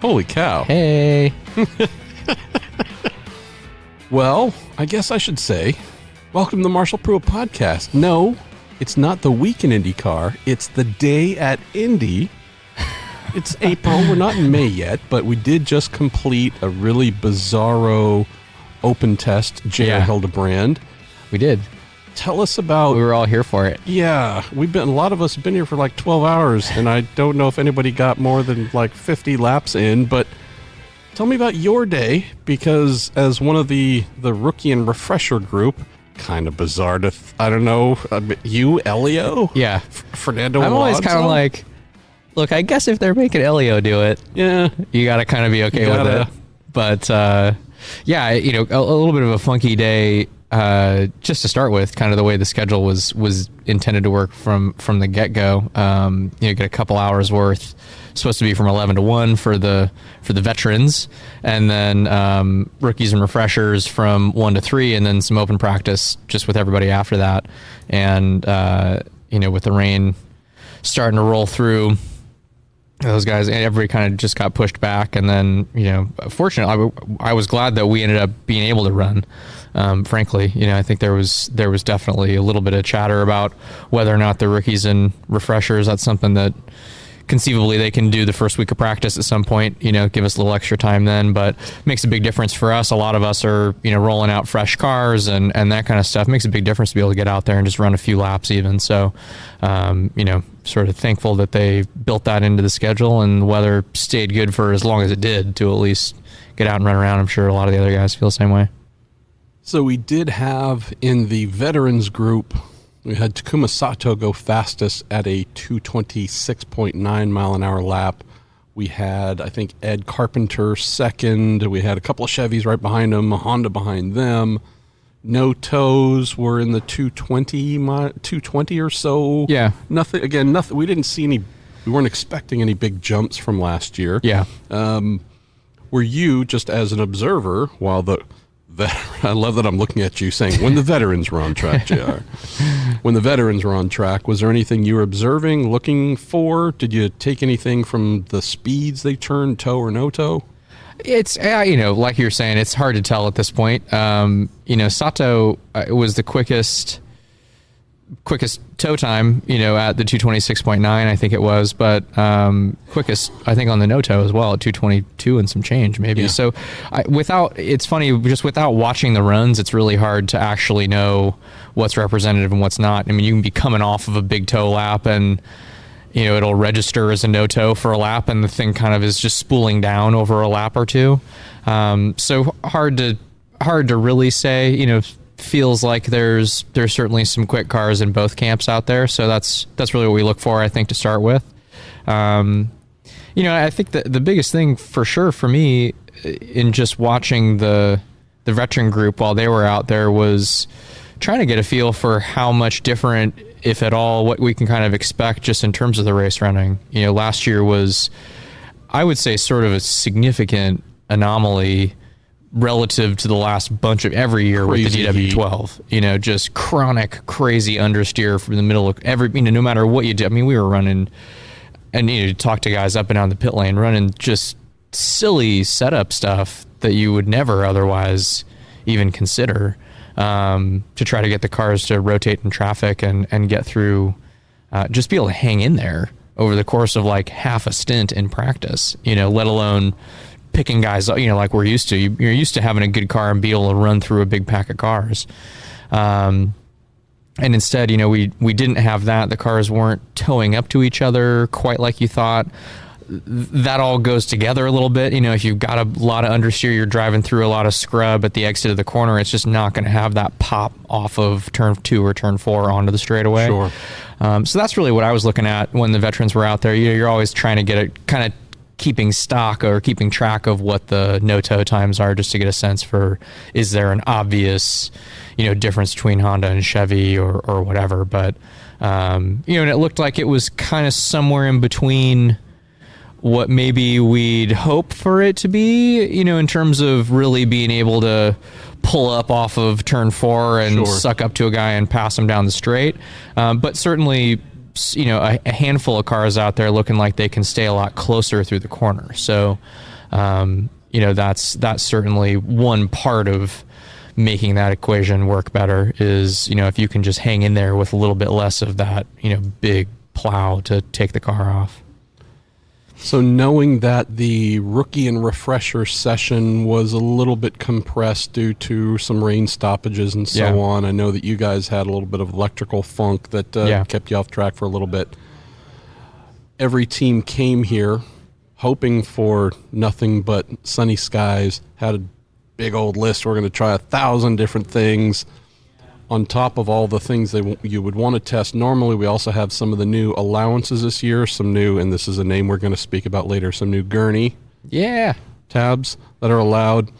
Holy cow. Hey. Well, I guess I should say, welcome to the Marshall Pruitt Podcast. No, it's not the week in IndyCar. It's the day at Indy. It's April. We're not in May yet, but we did just complete a really bizarro open test, JR Hildebrand. We did. Tell us about... We were all here for it. Yeah. A lot of us have been here for like 12 hours, and I don't know if anybody got more than like 50 laps in, but tell me about your day, because as one of the rookie and refresher group, kind of bizarre to, I don't know, you, Elio? Yeah. Fernando I'm always Alonso? kind of like, look, I guess if they're making Elio do it, yeah, you got to kind of be okay with it. But, yeah, you know, a little bit of a funky day. Just to start with, kind of the way the schedule was intended to work from the get-go. Get a couple hours worth, supposed to be from 11 to 1 for the veterans, and then rookies and refreshers from 1 to 3, and then some open practice just with everybody after that. And with the rain starting to roll through, those guys, everybody kind of just got pushed back. And then, fortunately, I was glad that we ended up being able to run. Frankly, I think there was definitely a little bit of chatter about whether or not the rookies and refreshers, that's something that conceivably they can do the first week of practice at some point, give us a little extra time then, but makes a big difference for us. A lot of us are, rolling out fresh cars and that kind of stuff. Makes a big difference to be able to get out there and just run a few laps even. So, sort of thankful that they built that into the schedule, and the weather stayed good for as long as it did to at least get out and run around. I'm sure a lot of the other guys feel the same way. So we did have in the veterans group, we had Takuma Sato go fastest at a 226.9 mile an hour lap. We had, I think, Ed Carpenter second. We had a couple of Chevys right behind him, a Honda behind them. No toes were in the 220 or so. Yeah. Nothing. We didn't see any. We weren't expecting any big jumps from last year. Yeah. Were you, just as an observer, while I love that I'm looking at you saying, when the veterans were on track, JR. When the veterans were on track, was there anything you were observing, looking for? Did you take anything from the speeds they turned, toe or no toe? It's, like you're saying, it's hard to tell at this point. Sato was the quickest toe time, at the 226.9, I think it was, but quickest, I think, on the no toe as well at 222 and some change maybe. Yeah. So it's funny, just without watching the runs, it's really hard to actually know what's representative and what's not. I mean, you can be coming off of a big toe lap and, it'll register as a no toe for a lap, and the thing kind of is just spooling down over a lap or two. So hard to really say, feels like there's certainly some quick cars in both camps out there. So that's really what we look for, I think, to start with. I think the biggest thing for sure for me in just watching the veteran group while they were out there was trying to get a feel for how much different, if at all, what we can kind of expect just in terms of the race running. Last year was, I would say, sort of a significant anomaly relative to the last bunch of every year crazy with the DW12, just chronic, crazy understeer from the middle of every, no matter what you do. I mean, we were running, and you talk to guys up and down the pit lane, running just silly setup stuff that you would never otherwise even consider, to try to get the cars to rotate in traffic and get through, just be able to hang in there over the course of like half a stint in practice, let alone picking guys up, like we're used to. You're used to having a good car and be able to run through a big pack of cars. And instead, we didn't have that. The cars weren't towing up to each other quite like you thought. That all goes together a little bit. If you've got a lot of understeer, you're driving through a lot of scrub at the exit of the corner, it's just not going to have that pop off of turn 2 or turn 4 onto the straightaway. Sure. So that's really what I was looking at when the veterans were out there. You're always trying to get a kind of keeping stock or keeping track of what the no-toe times are, just to get a sense for, is there an obvious, difference between Honda and Chevy or whatever. But, and it looked like it was kind of somewhere in between what maybe we'd hope for it to be, in terms of really being able to pull up off of turn 4 and suck up to a guy and pass him down the straight. But certainly a handful of cars out there looking like they can stay a lot closer through the corner. So, that's certainly one part of making that equation work better is, if you can just hang in there with a little bit less of that, big plow to take the car off. So knowing that the rookie and refresher session was a little bit compressed due to some rain stoppages and so on, I know that you guys had a little bit of electrical funk that kept you off track for a little bit. Every team came here hoping for nothing but sunny skies, had a big old list. We're going to try 1,000 different things. On top of all the things you would want to test, normally we also have some of the new allowances this year, some new, and this is a name we're going to speak about later, some new gurney tabs that are allowed.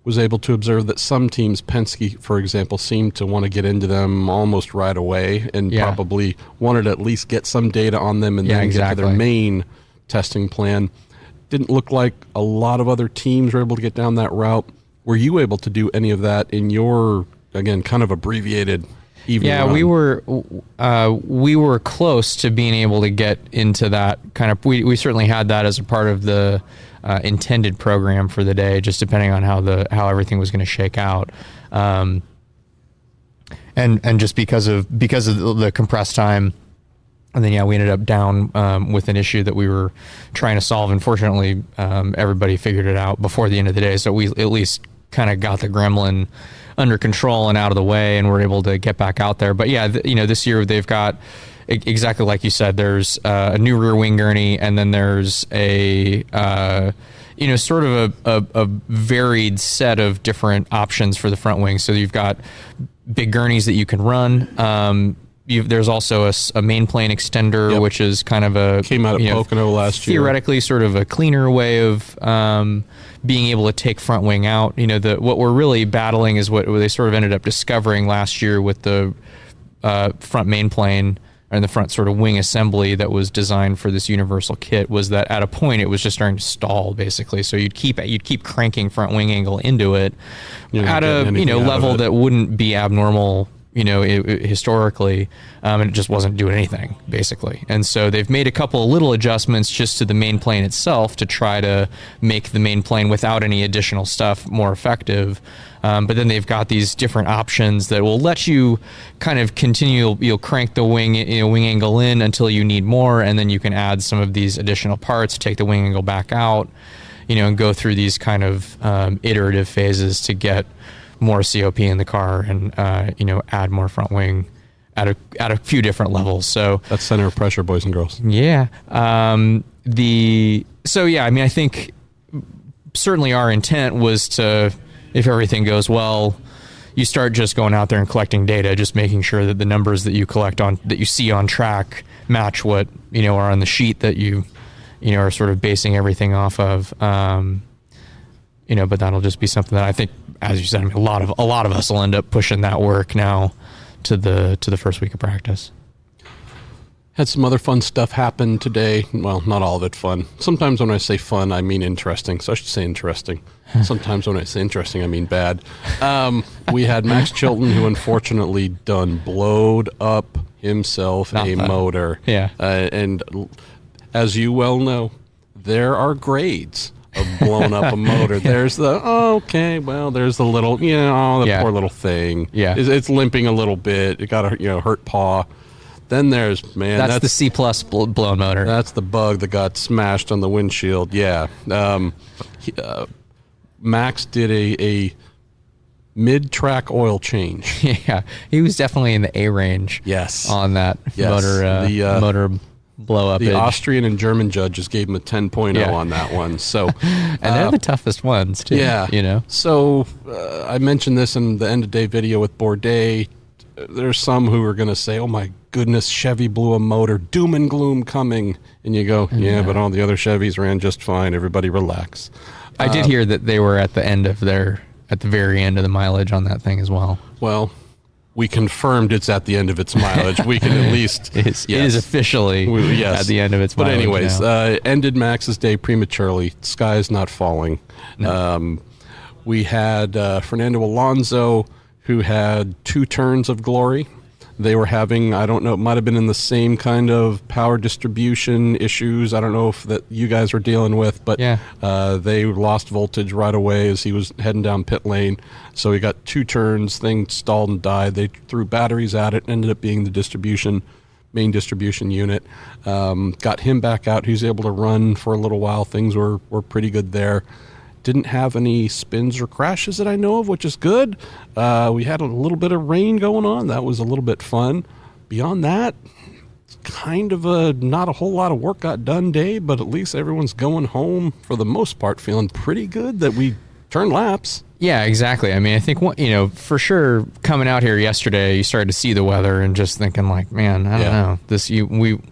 Was able to observe that some teams, Penske, for example, seemed to want to get into them almost right away and probably wanted to at least get some data on them and then get to their main testing plan. Didn't look like a lot of other teams were able to get down that route. Were you able to do any of that in your, again, kind of abbreviated evening run? we were close to being able to get into that kind of, we certainly had that as a part of the intended program for the day, just depending on how everything was going to shake out. And just because of the compressed time. And then, we ended up down with an issue that we were trying to solve. Unfortunately, everybody figured it out before the end of the day. So we at least kind of got the gremlin under control and out of the way, and we're able to get back out there. But this year they've got exactly like you said. There's a new rear wing gurney, and then there's a sort of a varied set of different options for the front wing. So you've got big gurneys that you can run. There's also a main plane extender, which is kind of came out of Pocono last year. Theoretically, sort of a cleaner way of being able to take front wing out. What we're really battling is what they sort of ended up discovering last year with the front main plane and the front sort of wing assembly that was designed for this universal kit, was that at a point it was just starting to stall basically. So you'd keep cranking front wing angle into it at a level that wouldn't be abnormal historically, and it just wasn't doing anything basically. And so they've made a couple of little adjustments just to the main plane itself to try to make the main plane without any additional stuff more effective. But then they've got these different options that will let you kind of continue. You'll crank the wing angle in until you need more, and then you can add some of these additional parts, take the wing angle back out, and go through these kind of iterative phases to get more COP in the car and add more front wing at a few different levels. So that's center of pressure, boys and girls. I think certainly our intent was to, if everything goes well, you start just going out there and collecting data, just making sure that the numbers that you that you see on track match what are on the sheet that you are sort of basing everything off of. But that'll just be something that I think, as you said, a lot of us will end up pushing that work now to the first week of practice. Had some other fun stuff happen today. Well, not all of it fun. Sometimes when I say fun, I mean interesting. So I should say interesting. Sometimes when I say interesting, I mean bad. We had Max Chilton, who unfortunately blowed up himself motor. Yeah. And as you well know, there are grades of blowing up a motor. There's there's the little, poor little thing. Yeah. It's limping a little bit. It got a, hurt paw. Then there's, that's the C+ blown motor. That's the bug that got smashed on the windshield. Yeah. Max did a mid-track oil change. Yeah. He was definitely in the A range. Yes. On that motor blow up. The Austrian and German judges gave him a 10.0 on that one. So, and they're the toughest ones too. Yeah. So I mentioned this in the end of day video with Bourdais. There's some who are going to say, "Oh my goodness, Chevy blew a motor, doom and gloom coming," and you go, "Yeah, but all the other Chevys ran just fine. Everybody relax." I did hear that they were at the very end of the mileage on that thing as well. Well, we confirmed it's at the end of its mileage. We can at least... It is officially at the end of its mileage. But anyways, ended Max's day prematurely. Sky is not falling. No. We had Fernando Alonso, who had 2 turns of glory. they were having, I don't know, it might have been in the same kind of power distribution issues. I don't know if that you guys were dealing with, but they lost voltage right away as he was heading down pit lane. So he got 2 turns, thing stalled and died. They threw batteries at it, ended up being the main distribution unit. Got him back out. He was able to run for a little while. Things were pretty good there. Didn't have any spins or crashes that I know of, which is good. We had a little bit of rain going on. That was a little bit fun. Beyond that, kind of not a whole lot of work got done day, but at least everyone's going home for the most part feeling pretty good that we turned laps. Yeah, exactly. I mean, I think, for sure, coming out here yesterday, you started to see the weather and just thinking like, man, I don't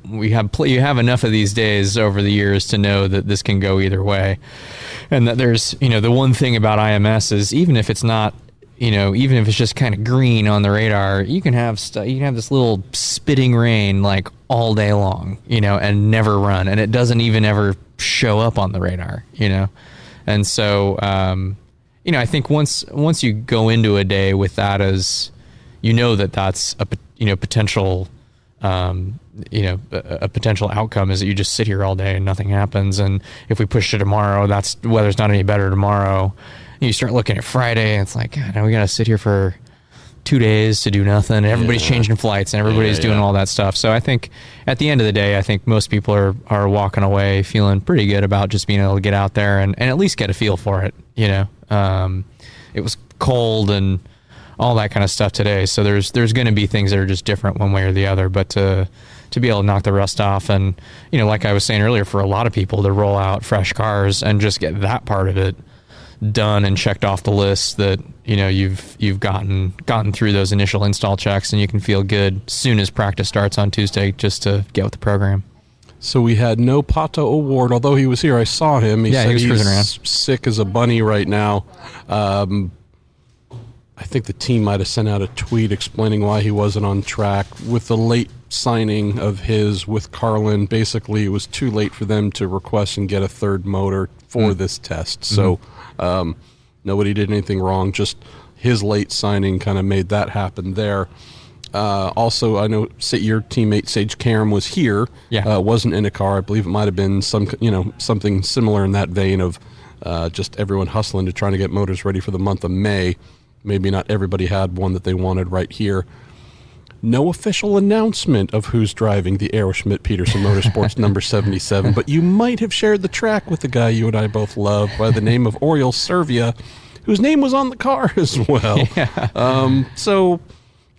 know. You have enough of these days over the years to know that this can go either way. And that there's, the one thing about IMS is even if it's not, even if it's just kind of green on the radar, you can have this little spitting rain like all day long, and never run. And it doesn't even ever show up on the radar, And so, I think once you go into a day with that as, that's a potential, a potential outcome is that you just sit here all day and nothing happens. And if we push to tomorrow, weather's not any better tomorrow. You start looking at Friday and it's like, God, now we got to sit here for 2 days to do nothing. And everybody's changing flights and everybody's doing all that stuff. So I think at the end of the day, I think most people are walking away feeling pretty good about just being able to get out there and at least get a feel for it. It was cold and all that kind of stuff today. So there's going to be things that are just different one way or the other, but to be able to knock the rust off and, like I was saying earlier, for a lot of people to roll out fresh cars and just get that part of it done and checked off the list that, you've gotten through those initial install checks and you can feel good as soon as practice starts on Tuesday just to get with the program. So we had no Pato Award, although he was here. I saw him. He said he was he's sick as a bunny right now. I think the team might have sent out a tweet explaining why he wasn't on track. With the late signing of his with Carlin, basically it was too late for them to request and get a third motor for this test. So nobody did anything wrong. Just his late signing kind of made that happen there. Also, I know your teammate Sage Karam was here. Wasn't in a car. I believe it might have been something similar in that vein of just everyone hustling to trying to get motors ready for the month of May. Maybe not everybody had one that they wanted right here. No official announcement of who's driving the Aeroschmidt Peterson Motorsports number 77, but you might have shared the track with the guy you and I both love by the name of Oriol Servia, whose name was on the car as well. So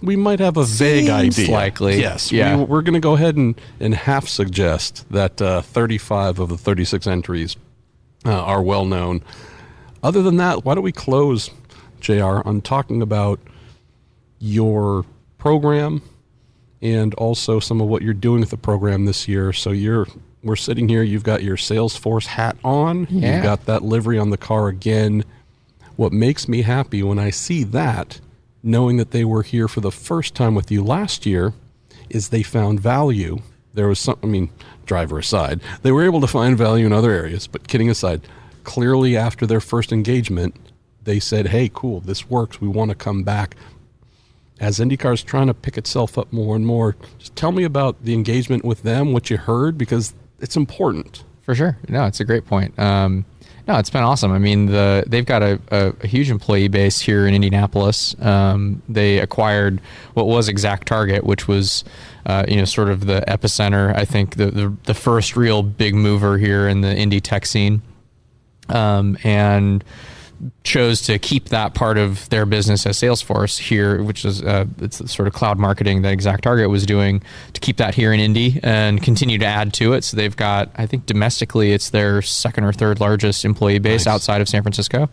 we might have a vague idea. Likely. Yes. We're going to go ahead and half suggest that 35 of the 36 entries are well known. Other than that, why don't we close, JR, on talking about your program and also some of what you're doing with the program this year. So we're sitting here, you've got your Salesforce hat on, you've got that livery on the car again. What makes me happy when I see that, knowing that they were here for the first time with you last year, is they found value. There was driver aside, they were able to find value in other areas, but kidding aside, clearly after their first engagement, they said, hey, cool, this works. We want to come back. As IndyCar's trying to pick itself up more and more, just tell me about the engagement with them, what you heard, because it's important. For sure. No, it's a great point. No, it's been awesome. I mean, they've got a huge employee base here in Indianapolis. They acquired what was Exact Target, which was, sort of the epicenter, I think, the first real big mover here in the Indy tech scene. And chose to keep that part of their business as Salesforce here, which is it's sort of cloud marketing that Exact Target was doing, to keep that here in Indy and continue to add to it. So they've got, I think domestically, it's their second or third largest employee base outside of San Francisco.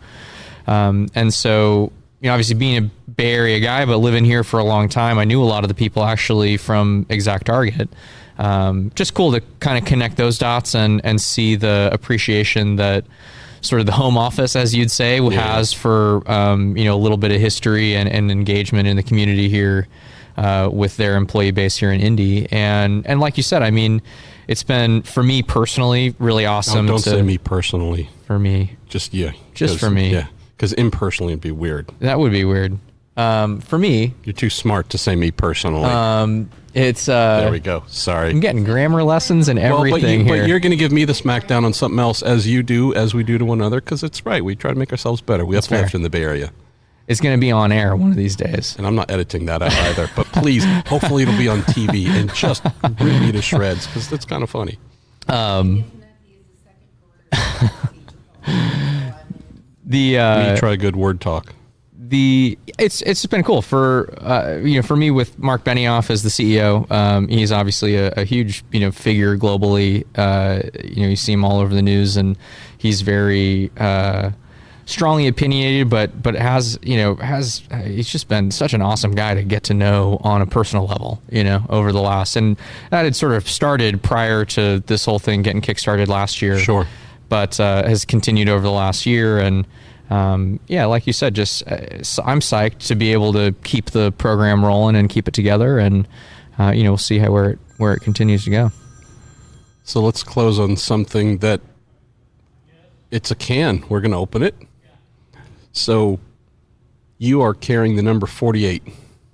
And so, obviously being a Bay Area guy, but living here for a long time, I knew a lot of the people actually from Exact Target. Just cool to kind of connect those dots and see the appreciation that sort of the home office, as you'd say, has for, a little bit of history and engagement in the community here with their employee base here in Indy. And like you said, I mean, it's been, for me personally, really awesome. Don't say me personally. For me. Just, yeah. Just for me. Yeah, because impersonally it'd be weird. That would be weird. For me, you're too smart to say me personally. it's there we go. Sorry, I'm getting grammar lessons and everything but here. you're going to give me the smackdown on something else as we do to one another, because it's right. We try to make ourselves better. We That's uplift fair. in the Bay Area. It's going to be on air one of these days. And I'm not editing that out either. But please, hopefully it'll be on TV and just rip me to shreds, because it's kind of funny. Try good word talk. It's been cool for for me with Mark Benioff as the CEO. He's obviously a huge figure globally. You see him all over the news, and he's very strongly opinionated, but has he's just been such an awesome guy to get to know on a personal level, over the last, and that had sort of started prior to this whole thing getting kickstarted last year. Sure. But has continued over the last year, and like you said, just I'm psyched to be able to keep the program rolling and keep it together, and we'll see where it continues to go. So let's close on something that it's a can. We're going to open it. So you are carrying the number 48.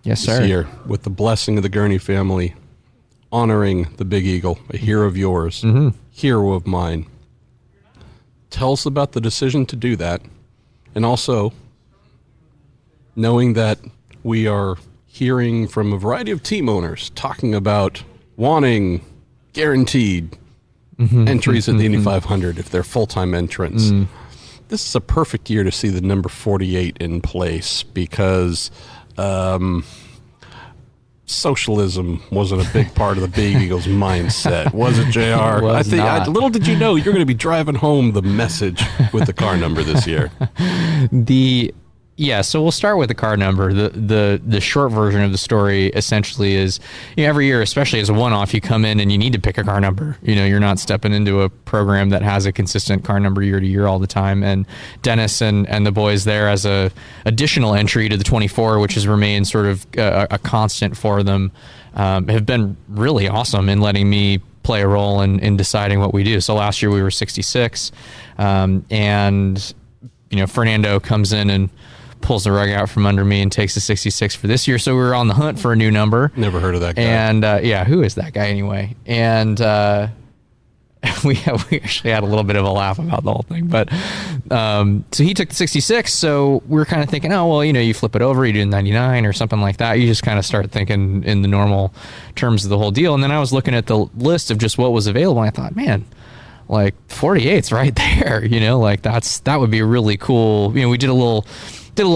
Yes, sir. This year, with the blessing of the Gurney family, honoring the Big Eagle, a hero of yours, hero of mine. Tell us about the decision to do that, and also knowing that we are hearing from a variety of team owners talking about wanting guaranteed entries at the Indy 500 if they're full-time entrants. This is a perfect year to see the number 48 in place, because socialism wasn't a big part of the Big Eagles mindset, was it, JR? Little did you know you're going to be driving home the message with the car number this year. So we'll start with the car number. The short version of the story essentially is, every year, especially as a one-off, you come in and you need to pick a car number. You're not stepping into a program that has a consistent car number year to year all the time. And Dennis and the boys there as a additional entry to the 24, which has remained sort of a constant for them, have been really awesome in letting me play a role in deciding what we do. So last year we were 66, and Fernando comes in and pulls the rug out from under me and takes the 66 for this year. So we were on the hunt for a new number. Never heard of that guy. And who is that guy anyway? And we actually had a little bit of a laugh about the whole thing. But so he took the 66. So we were kind of thinking, oh, well, you flip it over, you do 99 or something like that. You just kind of start thinking in the normal terms of the whole deal. And then I was looking at the list of just what was available. And I thought, man, like 48's right there, that would be really cool. We did a little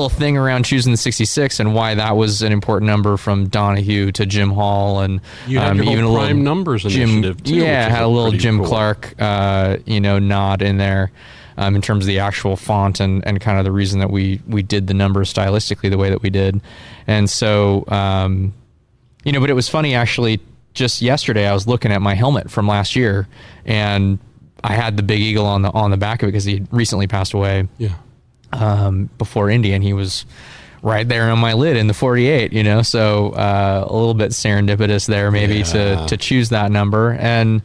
thing around choosing the 66 and why that was an important number, from Donahue to Jim Hall, and you had your even whole a prime numbers initiative too. Had a little Jim cool. Clark, nod in there, in terms of the actual font and kind of the reason that we did the numbers stylistically the way that we did. And so, but it was funny actually. Just yesterday, I was looking at my helmet from last year, and I had the Big Eagle on the back of it because he recently passed away. Yeah. Before Indy, and he was right there on my lid in the 48, so a little bit serendipitous there maybe to choose that number. And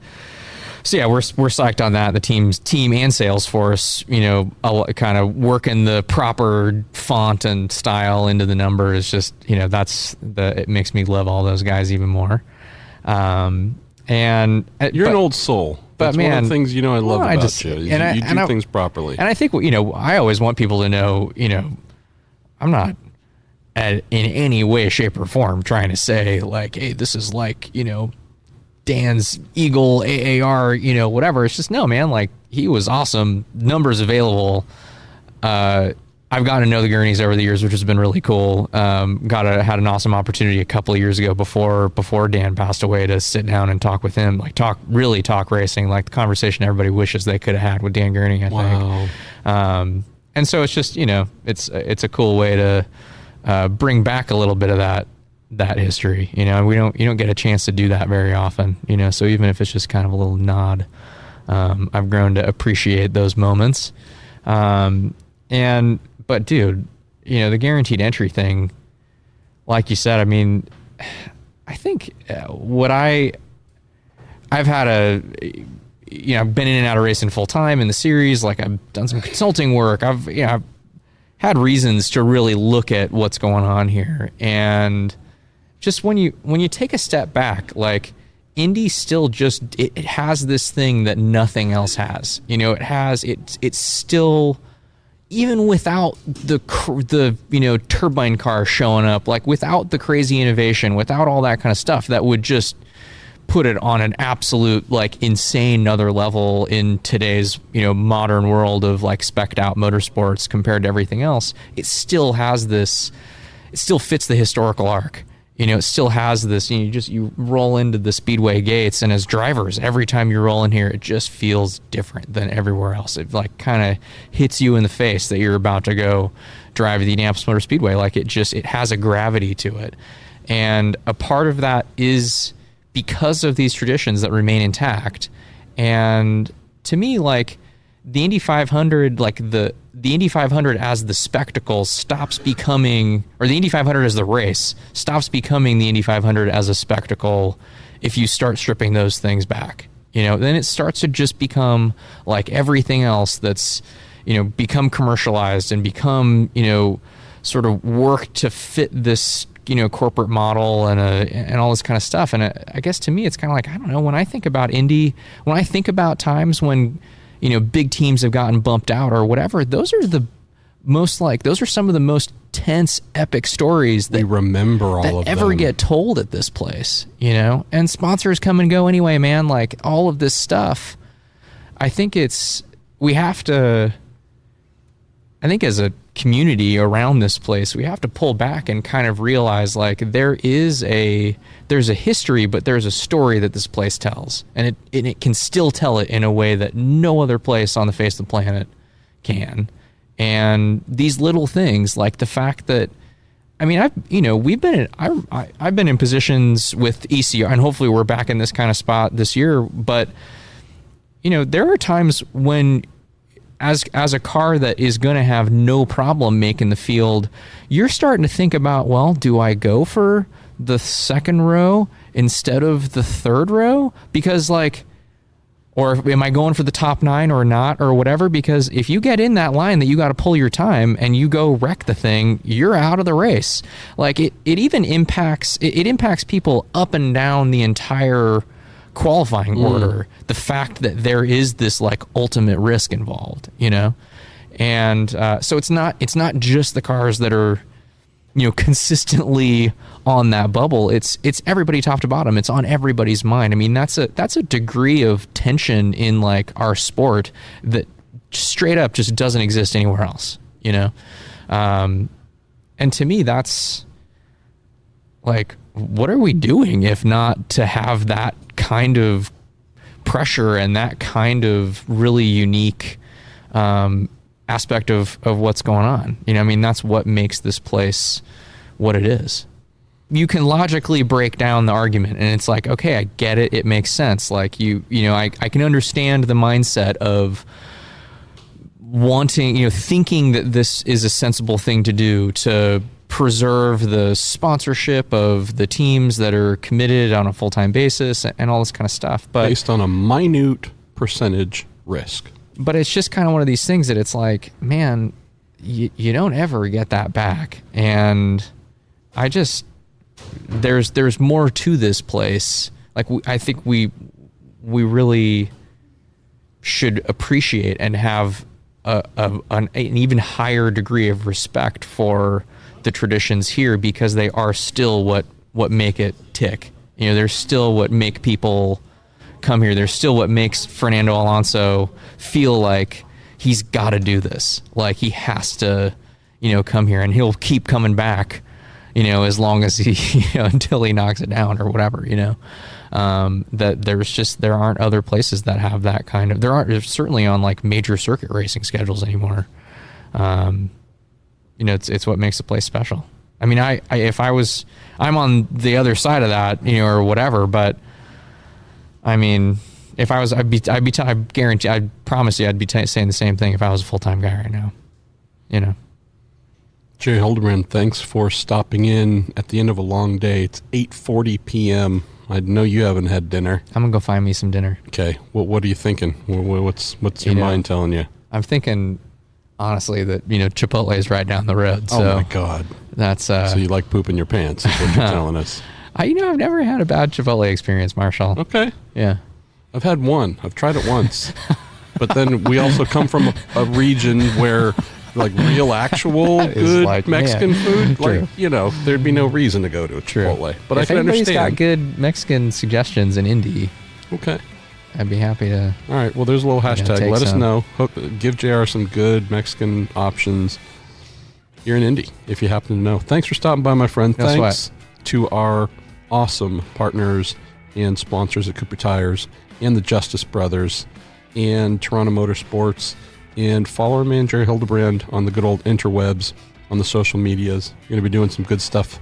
so we're psyched on that. The team and sales force, kind of working the proper font and style into the number is just, it makes me love all those guys even more. And you're an old soul. That's man, one of the things I love about you. You do things properly. And I think I always want people to know, I'm not in any way, shape, or form trying to say like, hey, this is like Dan's Eagle AAR, whatever. It's just, no, man, like, he was awesome. Numbers available. I've gotten to know the Gurneys over the years, which has been really cool. Had an awesome opportunity a couple of years ago before Dan passed away to sit down and talk with him, like talk racing, like the conversation everybody wishes they could have had with Dan Gurney, I think. And so it's just, it's a cool way to bring back a little bit of that history. You don't get a chance to do that very often, so even if it's just kind of a little nod, I've grown to appreciate those moments. But dude, the guaranteed entry thing, like you said, I mean, I think I've had I've been in and out of racing full time in the series. Like, I've done some consulting work. I've had reasons to really look at what's going on here. And just when you take a step back, like Indy still just it has this thing that nothing else has. You know, it's still, even without the turbine car showing up, like without the crazy innovation, without all that kind of stuff that would just put it on an absolute like insane other level in today's modern world of like spec'd out motorsports compared to everything else, it still has this, it still fits the historical arc. It still has this, you roll into the speedway gates, and as drivers, every time you roll in here, it just feels different than everywhere else. It like kind of hits you in the face that you're about to go drive the Indianapolis Motor Speedway. Like it has a gravity to it. And a part of that is because of these traditions that remain intact. And to me, like the Indy 500, like the Indy 500 as the spectacle stops becoming, or the Indy 500 as the race stops becoming the Indy 500 as a spectacle if you start stripping those things back. Then it starts to just become like everything else that's, become commercialized and become, sort of work to fit this, corporate model and all this kind of stuff. And I guess to me, it's kind of like, I don't know, when I think about Indy, when I think about times when, big teams have gotten bumped out or whatever, those are some of the most tense, epic stories that we remember all of ever them. Get told at this place, and sponsors come and go anyway, man. Like all of this stuff, I think as a community around this place, we have to pull back and kind of realize like there's a history, but there's a story that this place tells, and it can still tell it in a way that no other place on the face of the planet can. And these little things, like the fact that, I mean, I've been in positions with ECR, and hopefully we're back in this kind of spot this year, but there are times when as a car that is going to have no problem making the field, you're starting to think about, well, do I go for the second row instead of the third row? Because or am I going for the top 9 or not or whatever? Because if you get in that line that you got to pull your time and you go wreck the thing, you're out of the race. Like it even impacts people up and down the entire qualifying order. The fact that there is this like ultimate risk involved, and so it's not just the cars that are consistently on that bubble. It's everybody top to bottom. It's on everybody's mind. I mean, that's a degree of tension in like our sport that straight up just doesn't exist anywhere else, and to me, that's like, what are we doing if not to have that kind of pressure and that kind of really unique aspect of what's going on? I mean, that's what makes this place what it is. You can logically break down the argument, and it's like, okay, I get it. It makes sense. Like I can understand the mindset of wanting, thinking that this is a sensible thing to do to preserve the sponsorship of the teams that are committed on a full-time basis and all this kind of stuff. But based on a minute percentage risk. But it's just kind of one of these things that it's like, man, you don't ever get that back. And there's more to this place. Like I think we really should appreciate and have an even higher degree of respect for the traditions here, because they are still what make it tick. They're still what make people come here. They're still what makes Fernando Alonso feel like he's got to do this. Like he has to, come here, and he'll keep coming back, as long as he, until he knocks it down or whatever, that there aren't other places that have that kind of, there's certainly on like major circuit racing schedules anymore. It's what makes the place special. I mean, I'm on the other side of that, or whatever, but I mean, if I was, I guarantee, I promise you, I'd be saying the same thing if I was a full-time guy right now, JR Hildebrand, thanks for stopping in at the end of a long day. It's 8:40 p.m. I know you haven't had dinner. I'm gonna go find me some dinner. Okay. What are you thinking? What's your mind telling you? I'm thinking honestly that Chipotle is right down the road. So Oh my God. that's So you like pooping your pants, is what you're telling us. I've never had a bad Chipotle experience, Marshall. Okay. Yeah. I've had one. I've tried it once. But then we also come from a region where like real actual good like, Mexican food, True. like, there'd be no reason to go to a Chipotle. But if I can anybody's understand. got good Mexican suggestions in Indy, Okay. I'd be happy to. All right. Well, there's a little hashtag. take Let us some. know. Give JR some good Mexican options here in Indy, if you happen to know. Thanks for stopping by, my friend. No Thanks to our awesome partners and sponsors at Cooper Tires and the Justice Brothers and Toronto Motorsports. And follow our man, JR Hildebrand, on the good old interwebs, on the social medias. You're going to be doing some good stuff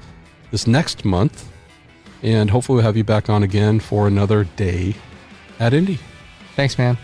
this next month. And hopefully we'll have you back on again for another day at Indy. Thanks, man.